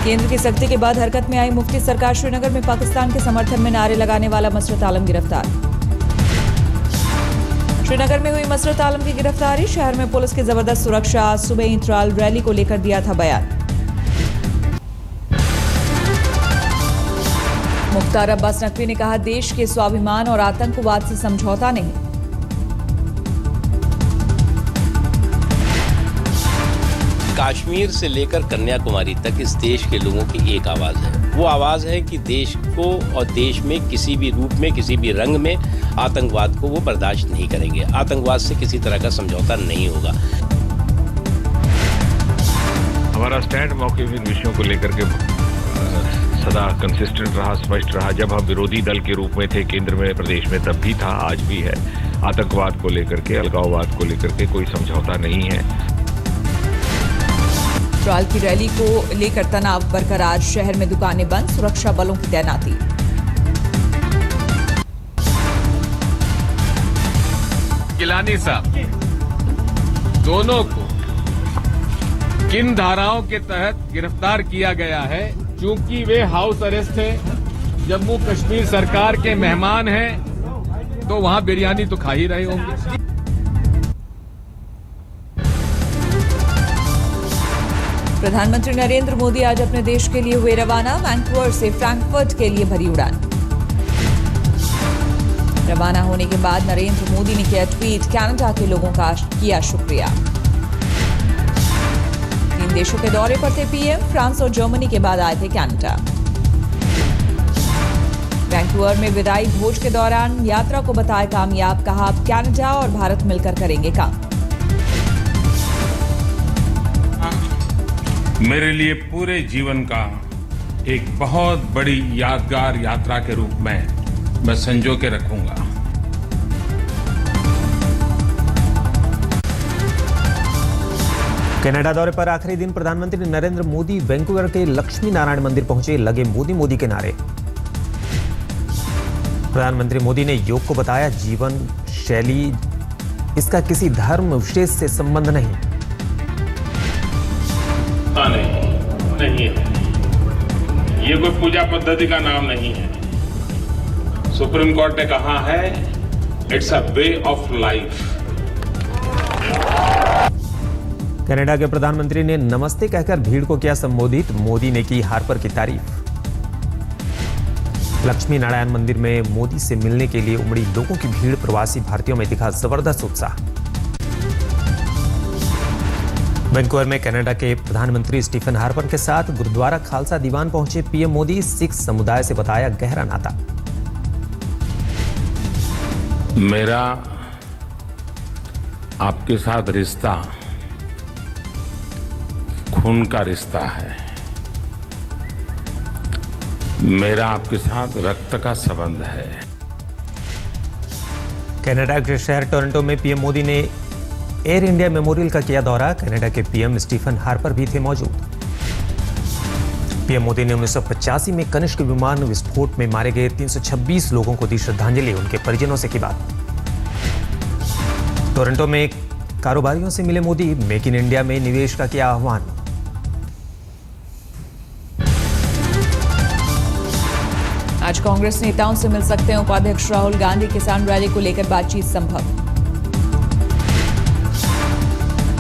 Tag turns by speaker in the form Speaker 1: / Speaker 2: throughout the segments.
Speaker 1: केंद्र की सख्ती के बाद हरकत में आई मुफ्ती सरकार। श्रीनगर में पाकिस्तान के समर्थन में नारे लगाने वाला मसरत आलम गिरफ्तार। श्रीनगर में हुई मसरत आलम की गिरफ्तारी। शहर में पुलिस की जबरदस्त सुरक्षा। आज सुबह ही ट्रायल रैली को लेकर दिया था बयान। मुख्तार अब्बास नकवी ने कहा, देश के स्वाभिमान और आतंकवाद से समझौता नहीं।
Speaker 2: कश्मीर से लेकर कन्याकुमारी तक इस देश के लोगों की एक आवाज है। वो आवाज है कि देश को और देश में किसी भी रूप में, किसी भी रंग में आतंकवाद को वो बर्दाश्त नहीं करेंगे। आतंकवाद से किसी तरह का समझौता नहीं होगा।
Speaker 3: हमारा स्टैंड मौके इन विषयों को लेकर के सदा कंसिस्टेंट रहा, स्पष्ट रहा। जब हम विरोधी दल के रूप में थे केंद्र में, प्रदेश में, तब भी था, आज भी है। आतंकवाद को लेकर के, अलगाववाद को लेकर के कोई समझौता नहीं है।
Speaker 1: ट्रायल की रैली को लेकर तनाव बरकरार। शहर में दुकानें बंद, सुरक्षा बलों की तैनाती।
Speaker 4: गिलानी साहब दोनों को किन धाराओं के तहत गिरफ्तार किया गया है? चूंकि वे हाउस अरेस्ट हैं, जम्मू कश्मीर सरकार के मेहमान हैं, तो वहां बिरयानी तो खा ही रहे होंगे।
Speaker 1: प्रधानमंत्री नरेंद्र मोदी आज अपने देश के लिए हुए रवाना। वैंकूवर से फ्रैंकफर्ट के लिए भरी उड़ान। रवाना होने के बाद नरेंद्र मोदी ने किया ट्वीट, कनाडा के लोगों का किया शुक्रिया। 3 देशों के दौरे पर थे पीएम। फ्रांस और जर्मनी के बाद आए थे कनाडा। वैंकूवर में विदाई भोज के दौरान यात्रा को बताया कामयाब। कहा, अब कनाडा और भारत मिलकर करेंगे काम।
Speaker 5: मेरे लिए पूरे जीवन का एक बहुत बड़ी यादगार यात्रा के रूप में मैं संजो के रखूंगा।
Speaker 6: कनाडा दौरे पर आखिरी दिन प्रधानमंत्री नरेंद्र मोदी वैंकूवर के लक्ष्मी नारायण मंदिर पहुंचे। लगे मोदी मोदी के नारे। प्रधानमंत्री मोदी ने योग को बताया जीवन शैली। इसका किसी धर्म विशेष से संबंध नहीं।
Speaker 5: नहीं है, ये कोई पूजा पद्धति का नाम नहीं है। सुप्रीम कोर्ट ने कहा है, it's a way of life.
Speaker 6: Canada के प्रधानमंत्री ने नमस्ते कहकर भीड़ को किया संबोधित। मोदी ने की हार्पर की तारीफ। लक्ष्मी नारायण मंदिर में मोदी से मिलने के लिए उमड़ी लोगों की भीड़। प्रवासी भारतीयों में दिखा जबरदस्त उत्साह। वैंकूवर में कनाडा के प्रधानमंत्री स्टीफन हार्पर के साथ गुरुद्वारा खालसा दीवान पहुंचे पीएम मोदी। सिख समुदाय से बताया गहरा नाता।
Speaker 5: मेरा आपके साथ रिश्ता खून का रिश्ता है। मेरा आपके साथ रक्त का संबंध है।
Speaker 6: कनाडा के शहर टोरंटो में पीएम मोदी ने एयर इंडिया मेमोरियल का किया दौरा। कनाडा के पीएम स्टीफन हार्पर भी थे मौजूद। पीएम मोदी ने 1985 में कनिष्क विमान विस्फोट में मारे गए 326 लोगों को दी श्रद्धांजलि। उनके परिजनों से की बात। टोरंटो में कारोबारियों से मिले मोदी। मेक इन इंडिया में निवेश का किया आह्वान।
Speaker 1: आज कांग्रेस नेताओं से मिल सकते हैं उपाध्यक्ष राहुल गांधी। किसान रैली को लेकर बातचीत संभव।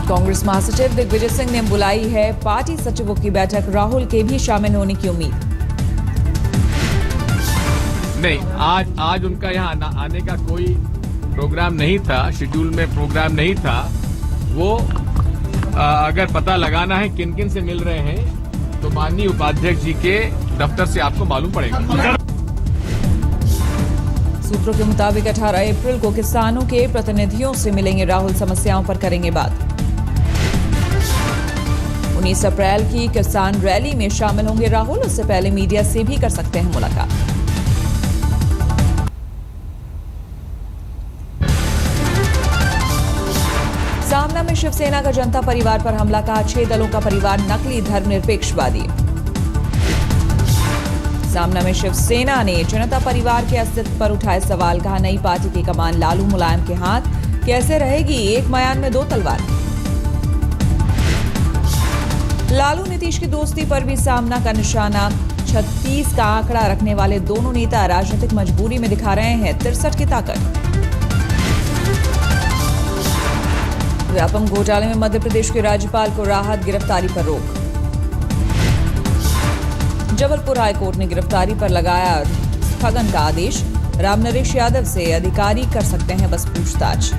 Speaker 1: कांग्रेस महासचिव दिग्विजय सिंह ने बुलाई है पार्टी सचिवों की बैठक। राहुल के भी शामिल होने की उम्मीद।
Speaker 4: नहीं, आज उनका यहाँ आने का कोई प्रोग्राम नहीं था, शेड्यूल में प्रोग्राम नहीं था। वो अगर पता लगाना है किन किन से मिल रहे हैं तो माननीय उपाध्यक्ष जी के दफ्तर से आपको मालूम पड़ेगा।
Speaker 1: सूत्रों के मुताबिक 18 अप्रैल को किसानों के प्रतिनिधियों से मिलेंगे राहुल। समस्याओं पर करेंगे बात। 19 अप्रैल की किसान रैली में शामिल होंगे राहुल। उससे पहले मीडिया से भी कर सकते हैं मुलाकात। सामना में शिवसेना का जनता परिवार पर हमला। कहा, 6 दलों का परिवार नकली धर्मनिरपेक्षवादी। सामना में शिवसेना ने जनता परिवार के अस्तित्व पर उठाए सवाल। कहा, नई पार्टी की कमान लालू मुलायम के हाथ कैसे रहेगी? एक मयान में 2 तलवार। लालू नीतीश की दोस्ती पर भी सामना का निशाना। 36 का आंकड़ा रखने वाले दोनों नेता राजनीतिक मजबूरी में दिखा रहे हैं 63 की ताकत। व्यापम घोटाले में मध्य प्रदेश के राज्यपाल को राहत, गिरफ्तारी पर रोक। जबलपुर हाईकोर्ट ने गिरफ्तारी पर लगाया स्थगन का आदेश। रामनरेश यादव से अधिकारी कर सकते हैं बस पूछताछ।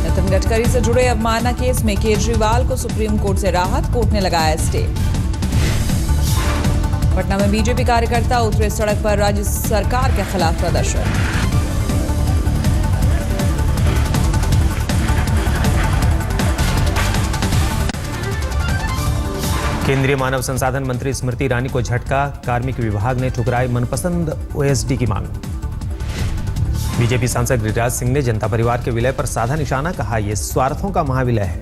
Speaker 1: नितिन गडकरी से जुड़े अवमानना केस में केजरीवाल को सुप्रीम कोर्ट से राहत, कोर्ट ने लगाया स्टे। पटना में बीजेपी कार्यकर्ता उतरे सड़क पर राज्य सरकार के खिलाफ प्रदर्शन।
Speaker 6: केंद्रीय मानव संसाधन मंत्री स्मृति ईरानी को झटका, कार्मिक विभाग ने ठुकराई मनपसंद ओएसडी की मांग। बीजेपी सांसद गिरिराज सिंह ने जनता परिवार के विलय पर साधा निशाना, कहा यह स्वार्थों का महाविलय है।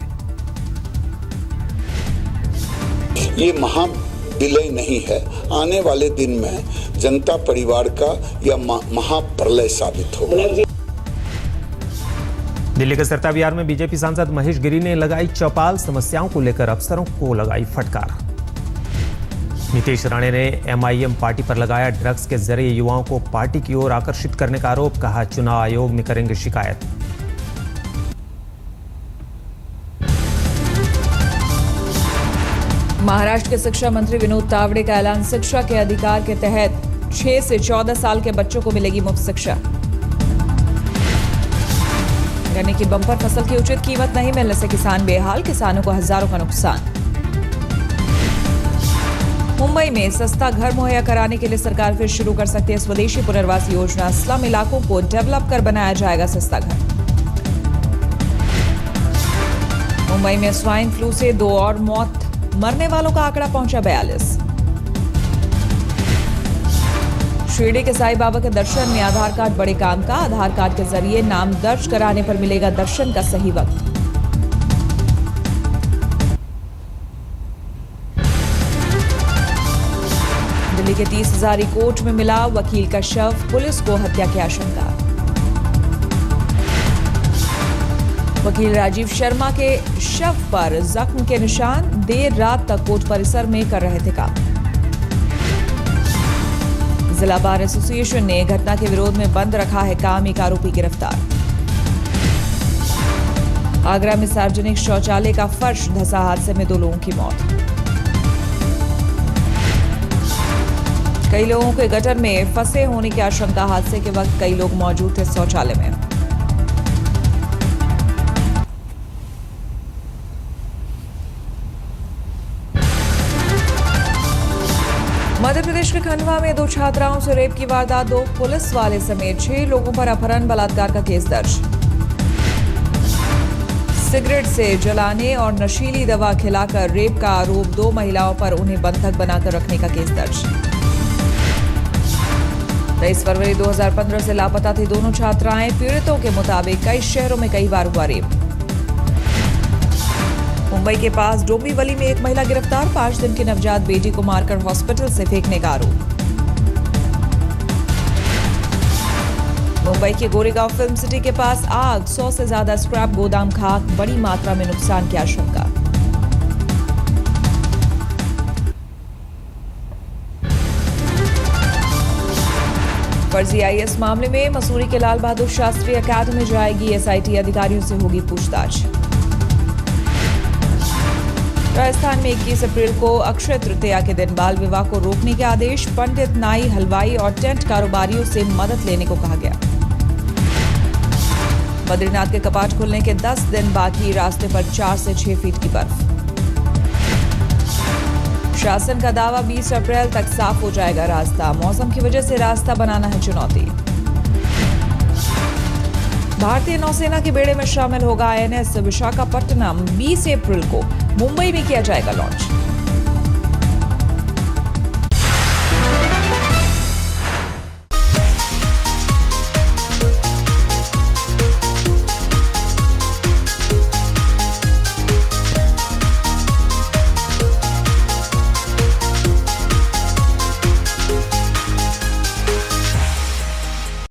Speaker 7: ये महाविलय नहीं है, आने वाले दिन में जनता परिवार का यह महाप्रलय साबित होगा।
Speaker 6: दिल्ली के सरता विहार में बीजेपी सांसद महेश गिरी ने लगाई चौपाल, समस्याओं को लेकर अफसरों को लगाई फटकार। नीतीश राणे ने एमआईएम पार्टी पर लगाया ड्रग्स के जरिए युवाओं को पार्टी की ओर आकर्षित करने का आरोप, कहा चुनाव आयोग में करेंगे शिकायत।
Speaker 1: महाराष्ट्र के शिक्षा मंत्री विनोद तावड़े का ऐलान, शिक्षा के अधिकार के तहत 6 से 14 साल के बच्चों को मिलेगी मुफ्त शिक्षा। गन्ने की बम्पर फसल की उचित कीमत नहीं मिलने से किसान बेहाल, किसानों को हजारों का नुकसान। मुंबई में सस्ता घर मुहैया कराने के लिए सरकार फिर शुरू कर सकती है स्वदेशी पुनर्वास योजना। स्लम इलाकों को डेवलप कर बनाया जाएगा सस्ता घर। मुंबई में स्वाइन फ्लू से 2 और मौत, मरने वालों का आंकड़ा पहुंचा 42। शिरडी के साईं बाबा के दर्शन में आधार कार्ड बड़े काम का, आधार कार्ड के जरिए नाम दर्ज कराने पर मिलेगा दर्शन का सही वक्त। दिल्ली के 30 हजारी कोर्ट में मिला वकील का शव, पुलिस को हत्या की आशंका। वकील राजीव शर्मा के शव पर जख्म के निशान, देर रात तक कोर्ट परिसर में कर रहे थे काम। जिला बार एसोसिएशन ने घटना के विरोध में बंद रखा है काम, एक आरोपी गिरफ्तार। आगरा में सार्वजनिक शौचालय का फर्श धंसा, हादसे में 2 लोगों की मौत। कई लोगों के गटर में फंसे होने की आशंका, हादसे के वक्त कई लोग मौजूद थे शौचालय में। मध्य प्रदेश के खंडवा में 2 छात्राओं से रेप की वारदात, 2 पुलिस वाले समेत 6 लोगों पर अपहरण बलात्कार का केस दर्ज। सिगरेट से जलाने और नशीली दवा खिलाकर रेप का आरोप, 2 महिलाओं पर उन्हें बंधक बनाकर रखने का केस दर्ज। 23 फरवरी 2015 से लापता थी दोनों छात्राएं, पीड़ितों के मुताबिक कई शहरों में कई बार हुआ रेप। मुंबई के पास डोंबिवली में एक महिला गिरफ्तार, 5 दिन की नवजात बेटी को मारकर हॉस्पिटल से फेंकने का आरोप। मुंबई के गोरेगांव फिल्म सिटी के पास आग, 100 से ज्यादा स्क्रैप गोदाम खाक, बड़ी मात्रा में नुकसान की आशंका। फर्जी आईएएस मामले में मसूरी के लाल बहादुर शास्त्री अकादमी जाएगी एसआईटी, अधिकारियों से होगी पूछताछ। राजस्थान में 21 अप्रैल को अक्षय तृतीया के दिन बाल विवाह को रोकने के आदेश, पंडित, नाई, हलवाई और टेंट कारोबारियों से मदद लेने को कहा गया। बद्रीनाथ के कपाट खुलने के 10 दिन बाकी, रास्ते पर 4 से 6 फीट की बर्फ। शासन का दावा 20 अप्रैल तक साफ हो जाएगा रास्ता, मौसम की वजह से रास्ता बनाना है चुनौती। भारतीय नौसेना के बेड़े में शामिल होगा आईएनएस विशाखापट्टनम, 20 अप्रैल को मुंबई में किया जाएगा लॉन्च।